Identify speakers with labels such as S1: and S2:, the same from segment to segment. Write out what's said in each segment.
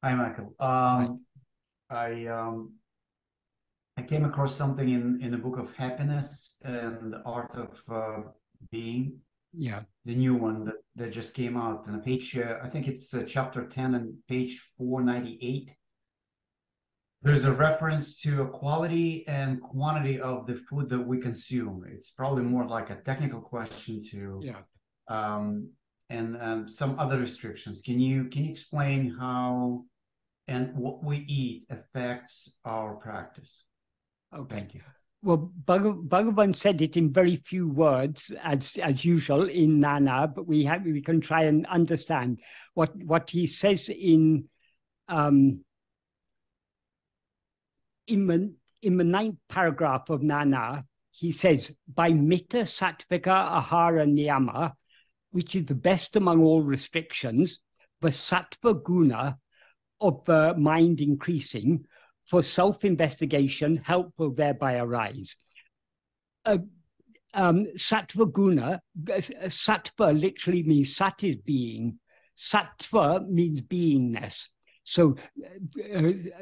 S1: Hi, Michael.
S2: Right.
S1: I came across something in the book of Happiness and the Art of Being,
S2: Yeah.
S1: the new one that just came out. And a page, I think it's chapter 10 and page 498. There's a reference to a quality and quantity of the food that we consume. It's probably more like a technical question to
S2: Yeah.
S1: um, and some other restrictions. Can you explain how and what we eat affects our practice?
S2: Okay.
S1: Thank you.
S2: Well, Bhagavan said it in very few words, as usual in Nana, but we can try and understand what he says um, in the in the ninth paragraph of Nana. He says, by mita sattvika ahara niyama, which is the best among all restrictions, the sattva guna of the mind increasing, for self-investigation, help will thereby arise. Uh, Sattva guna, sattva literally means sat is being, sattva means beingness. So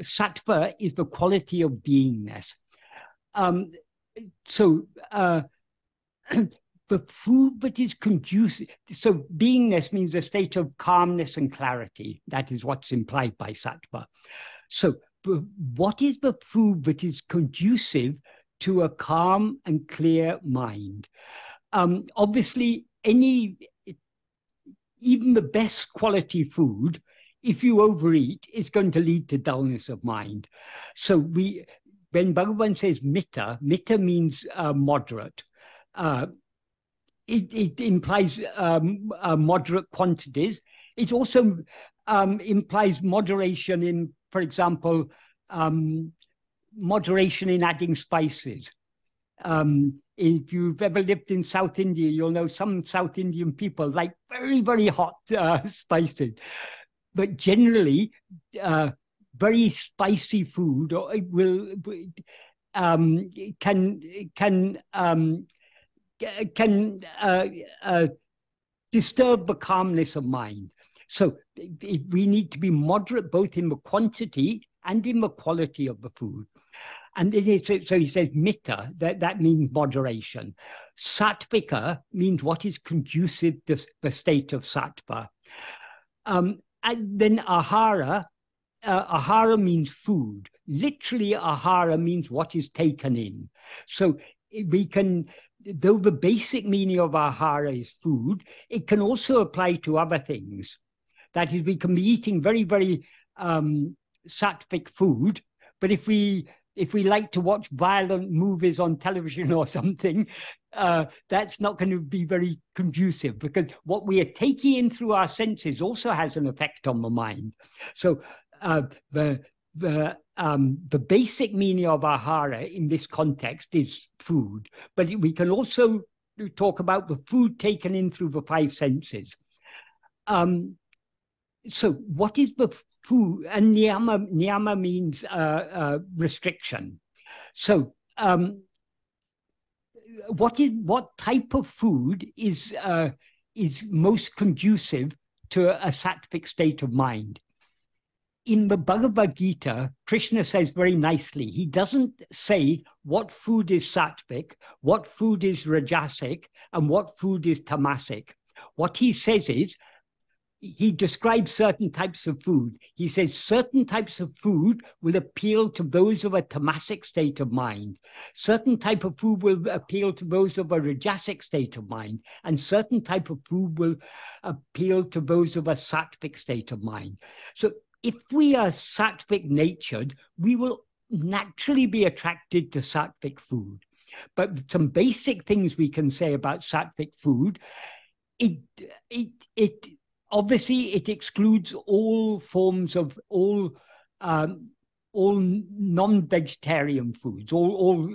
S2: sattva is the quality of beingness. Um, so the food that is conducive, so beingness means a state of calmness and clarity. That is what's implied by sattva. So what is the food that is conducive to a calm and clear mind? Obviously, even the best quality food, if you overeat, is going to lead to dullness of mind. So when Bhagavan says mita, mita means moderate. Uh, it implies moderate quantities. It also implies moderation in, for example, moderation in adding spices. If you've ever lived in South India, you'll know some South Indian people like very, very hot spices. But generally, very spicy food will um, can can um, can disturb the calmness of mind. So we need to be moderate both in the quantity and in the quality of the food. And so he says mita, that means moderation. Sattvika means what is conducive to the state of sattva. And then ahara, ahara means food. Literally, ahara means what is taken in. So we can, though the basic meaning of ahara is food, it can also apply to other things. That is, we can be eating very, very sattvic food, but if we like to watch violent movies on television or something, that's not going to be very conducive, because what we are taking in through our senses also has an effect on the mind. So the basic meaning of ahara in this context is food, but we can also talk about the food taken in through the five senses. So what is the food? And niyama means restriction. So what type of food is most conducive to a sattvic state of mind? In the Bhagavad Gita, Krishna says very nicely, he doesn't say what food is sattvic, what food is rajasic, and what food is tamasic. What he says is, he describes certain types of food. He says certain types of food will appeal to those of a tamasic state of mind. Certain type of food will appeal to those of a rajasic state of mind. And certain type of food will appeal to those of a sattvic state of mind. So if we are sattvic natured, we will naturally be attracted to sattvic food. But some basic things we can say about sattvic food, it obviously it excludes all forms of all non-vegetarian foods, all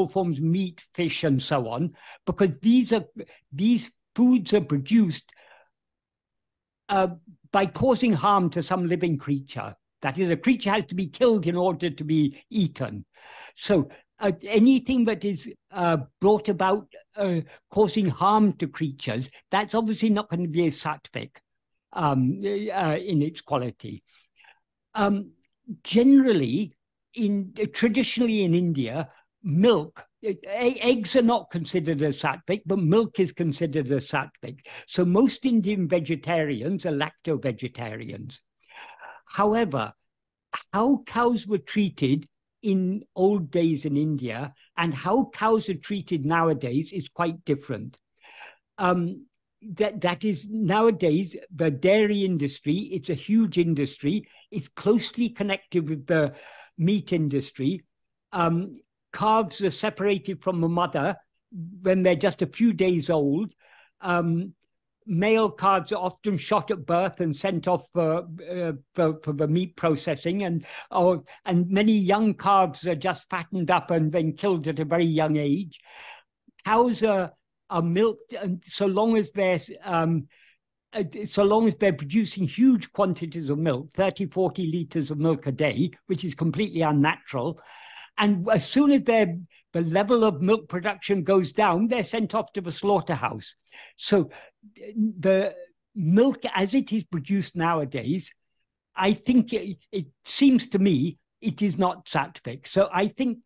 S2: forms of meat, fish, and so on, because these foods are produced by causing harm to some living creature. That is, a creature has to be killed in order to be eaten. So anything that is brought about causing harm to creatures, that's obviously not going to be a sattvic. in its quality. Generally, traditionally in India, milk, eggs are not considered as sattvic, but milk is considered as sattvic. So most Indian vegetarians are lacto-vegetarians. However, how cows were treated in old days in India and how cows are treated nowadays is quite different. That is, nowadays, the dairy industry, it's a huge industry. It's closely connected with the meat industry. Calves are separated from the mother when they're just a few days old. Male calves are often shot at birth and sent off for the meat processing, and many young calves are just fattened up and then killed at a very young age. Cows are milked, and so long as they're producing huge quantities of milk, 30, 40 liters of milk a day, which is completely unnatural. And as soon as the level of milk production goes down, they're sent off to the slaughterhouse. So the milk as it is produced nowadays, I think it seems to me it is not sattvic. So I think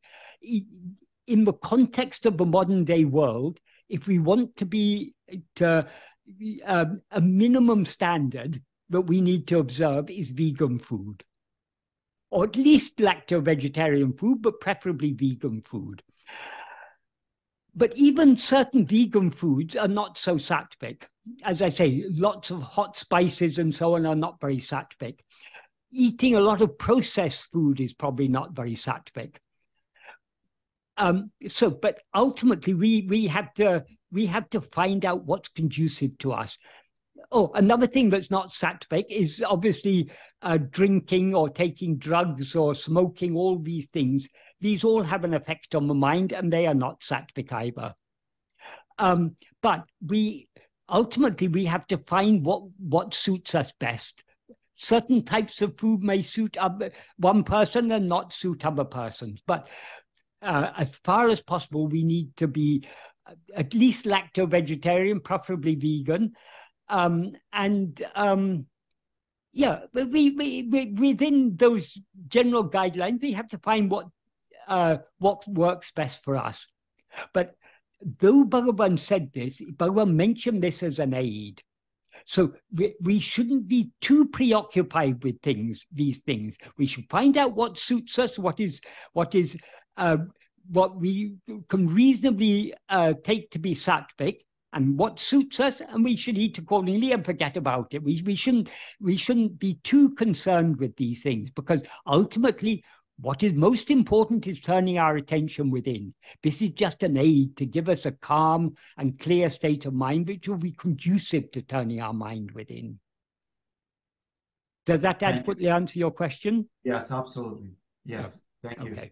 S2: in the context of the modern day world, if we want to be a minimum standard that we need to observe is vegan food, or at least lacto-vegetarian food, but preferably vegan food. But even certain vegan foods are not so sattvic. As I say, lots of hot spices and so on are not very sattvic. Eating a lot of processed food is probably not very sattvic. But ultimately, we have to find out what's conducive to us. Oh, another thing that's not sattvic is obviously drinking or taking drugs or smoking. All these things, these all have an effect on the mind, and they are not sattvic either. But ultimately we have to find what suits us best. Certain types of food may suit one person and not suit other persons. But as far as possible, we need to be at least lacto-vegetarian, preferably vegan. Yeah, but we within those general guidelines, we have to find what works best for us. But though Bhagavan said this, Bhagavan mentioned this as an aid. So we shouldn't be too preoccupied with these things. We should find out what suits us, what we can reasonably take to be sattvic, and what suits us, and we should eat accordingly and forget about it. We shouldn't be too concerned with these things, because ultimately what is most important is turning our attention within. This is just an aid to give us a calm and clear state of mind, which will be conducive to turning our mind within. Does that adequately answer your question?
S1: Yes, absolutely. Yes, thank you.
S2: Okay.